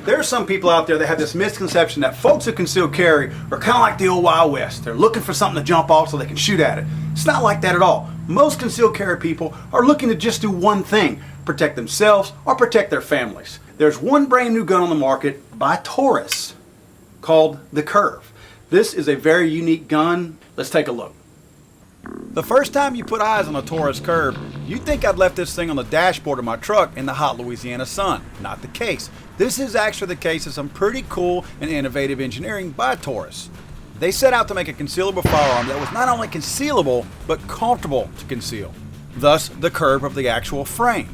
There are some people out there that have this misconception that folks who concealed carry are kind of like the old Wild West. They're looking for something to jump off so they can shoot at it. It's not like that at all. Most concealed carry people are looking to just do one thing: protect themselves or protect their families. There's one brand new gun on the market by Taurus called the Curve. This is a very unique gun. Let's take a look. The first time you put eyes on a Taurus Curve, you'd think I'd left this thing on the dashboard of my truck in the hot Louisiana sun. Not the case. This is actually the case of some pretty cool and innovative engineering by Taurus. They set out to make a concealable firearm that was not only concealable, but comfortable to conceal. Thus, the curve of the actual frame.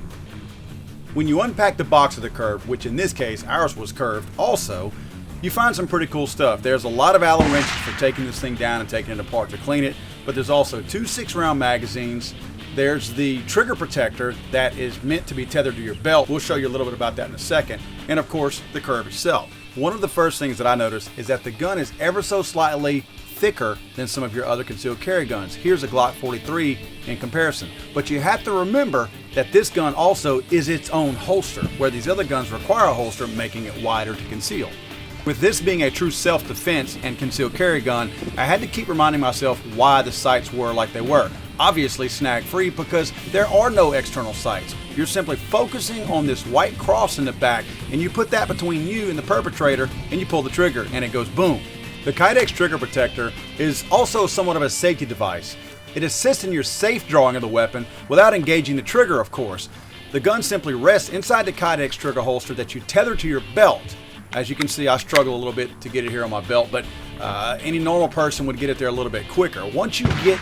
When you unpack the box of the Curve, which in this case ours was curved also, you find some pretty cool stuff. There's a lot of Allen wrenches for taking this thing down and taking it apart to clean it, but there's also two 6-round magazines. There's the trigger protector that is meant to be tethered to your belt. We'll show you a little bit about that in a second. And of course, the Curve itself. One of the first things that I noticed is that the gun is ever so slightly thicker than some of your other concealed carry guns. Here's a Glock 43 in comparison. But you have to remember that this gun also is its own holster, where these other guns require a holster, making it wider to conceal. With this being a true self-defense and concealed carry gun, I had to keep reminding myself why the sights were like they were. Obviously snag-free, because there are no external sights. You're simply focusing on this white cross in the back, and you put that between you and the perpetrator, and you pull the trigger, and it goes boom. The Kydex trigger protector is also somewhat of a safety device. It assists in your safe drawing of the weapon without engaging the trigger, of course. The gun simply rests inside the Kydex trigger holster that you tether to your belt. As you can see, I struggle a little bit to get it here on my belt, but any normal person would get it there a little bit quicker. Once you get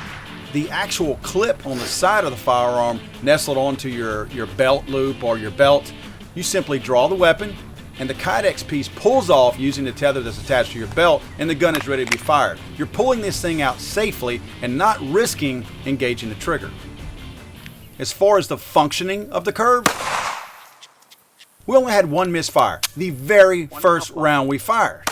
the actual clip on the side of the firearm nestled onto your belt loop or your belt, you simply draw the weapon, and the Kydex piece pulls off using the tether that's attached to your belt, and the gun is ready to be fired. You're pulling this thing out safely and not risking engaging the trigger. As far as the functioning of the Curve, we only had one misfire, the very first round we fired.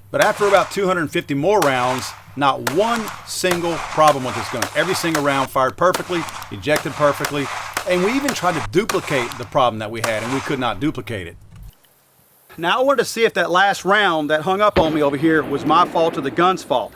But after about 250 more rounds, not one single problem with this gun. Every single round fired perfectly, ejected perfectly, and we even tried to duplicate the problem that we had, and we could not duplicate it. Now I wanted to see if that last round that hung up on me over here was my fault or the gun's fault.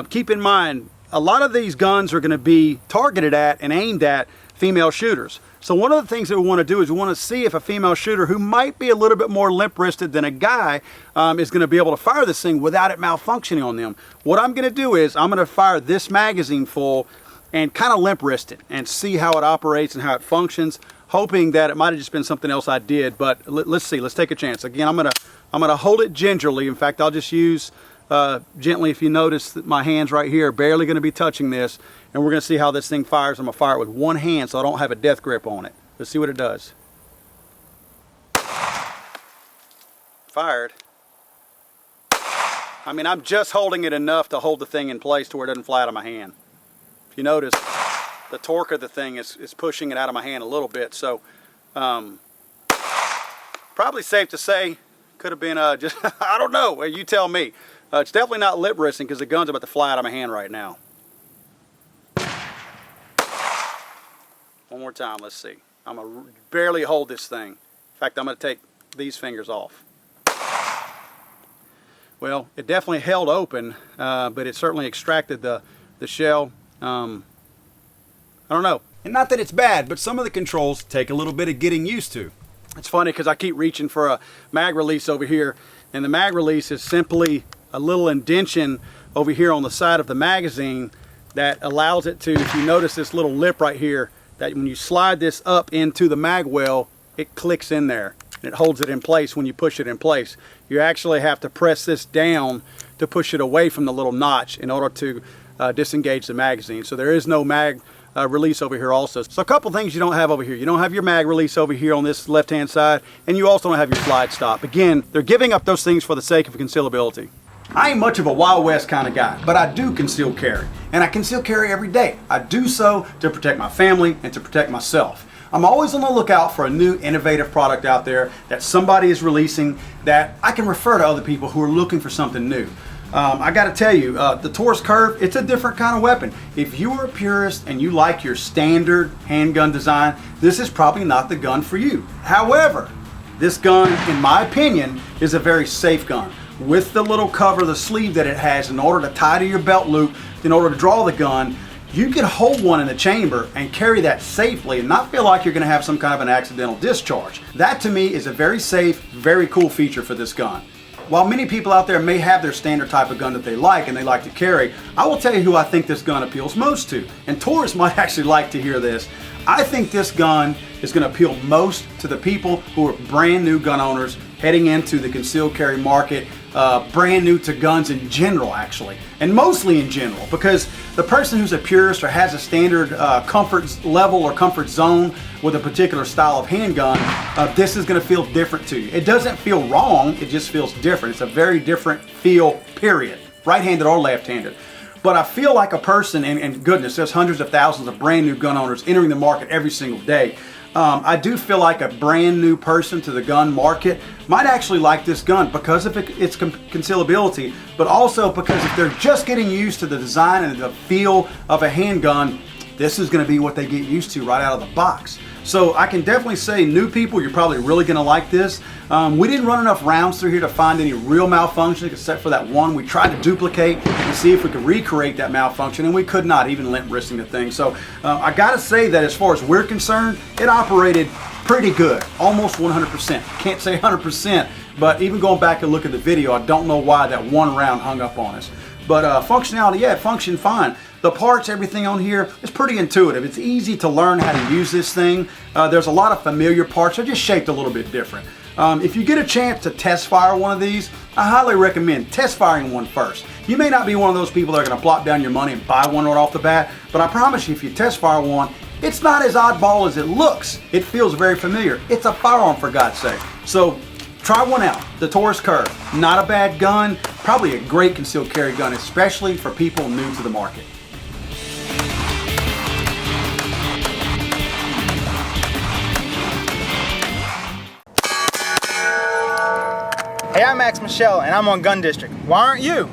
Keep in mind, a lot of these guns are going to be targeted at and aimed at female shooters. So one of the things that we want to do is we want to see if a female shooter who might be a little bit more limp-wristed than a guy is going to be able to fire this thing without it malfunctioning on them. What I'm going to do is I'm going to fire this magazine full and kind of limp-wristed and see how it operates and how it functions, hoping that it might have just been something else I did. But let's see. Let's take a chance. Again, I'm gonna hold it gingerly. In fact, I'll just use gently. If you notice that my hands right here are barely going to be touching this, and we're going to see how this thing fires. I'm going to fire it with one hand so I don't have a death grip on it. Let's see what it does. Fired. I mean, I'm just holding it enough to hold the thing in place to where it doesn't fly out of my hand. If you notice, the torque of the thing is pushing it out of my hand a little bit. So probably safe to say could have been just, I don't know, you tell me. It's definitely not lip wristing because the gun's about to fly out of my hand right now. One more time, let's see. I'm going to barely hold this thing. In fact, I'm going to take these fingers off. Well, it definitely held open, but it certainly extracted the shell. I don't know. And not that it's bad, but some of the controls take a little bit of getting used to. It's funny because I keep reaching for a mag release over here, and the mag release is simply a little indention over here on the side of the magazine that allows it to, if you notice this little lip right here, that when you slide this up into the mag well, it clicks in there and it holds it in place when you push it in place. You actually have to press this down to push it away from the little notch in order to disengage the magazine. So there is no mag release over here also. So a couple things you don't have over here. You don't have your mag release over here on this left hand side, and you also don't have your slide stop. Again, they're giving up those things for the sake of concealability. I ain't much of a Wild West kind of guy, but I do conceal carry, and I conceal carry every day. I do so to protect my family and to protect myself. I'm always on the lookout for a new innovative product out there that somebody is releasing that I can refer to other people who are looking for something new. I got to tell you, the Taurus Curve, it's a different kind of weapon. If you are a purist and you like your standard handgun design, this is probably not the gun for you. However, This gun, in my opinion, is a very safe gun. With the little cover, the sleeve that it has, in order to tie to your belt loop, in order to draw the gun, you can hold one in the chamber and carry that safely and not feel like you're going to have some kind of an accidental discharge. That to me is a very safe, very cool feature for this gun. While many people out there may have their standard type of gun that they like and they like to carry, I will tell you who I think this gun appeals most to. And Taurus might actually like to hear this. I think this gun is going to appeal most to the people who are brand new gun owners heading into the concealed carry market, brand new to guns in general actually, and mostly in general, because the person who's a purist or has a standard comfort level or comfort zone with a particular style of handgun, this is going to feel different to you. It doesn't feel wrong, it just feels different. It's a very different feel, period, right-handed or left-handed. But I feel like a person, and goodness, there's hundreds of thousands of brand new gun owners entering the market every single day. I do feel like a brand new person to the gun market might actually like this gun because of its concealability, but also because if they're just getting used to the design and the feel of a handgun, this is going to be what they get used to right out of the box. So I can definitely say, new people, you're probably really going to like this. We didn't run enough rounds through here to find any real malfunctions except for that one we tried to duplicate and see if we could recreate that malfunction, and we could not, even limp wristing the thing. So I got to say that as far as we're concerned, it operated pretty good, almost 100%. Can't say 100%, but even going back and look at the video, I don't know why that one round hung up on us. But functionality, yeah, it functioned fine. The parts, everything on here is pretty intuitive. It's easy to learn how to use this thing. There's a lot of familiar parts. They're just shaped a little bit different. If you get a chance to test fire one of these, I highly recommend test firing one first. You may not be one of those people that are going to plop down your money and buy one right off the bat, but I promise you, if you test fire one, it's not as oddball as it looks. It feels very familiar. It's a firearm, for God's sake. So try one out, the Taurus Curve. Not a bad gun, probably a great concealed carry gun, especially for people new to the market. Hey, I'm Max Michelle, and I'm on Gun District. Why aren't you?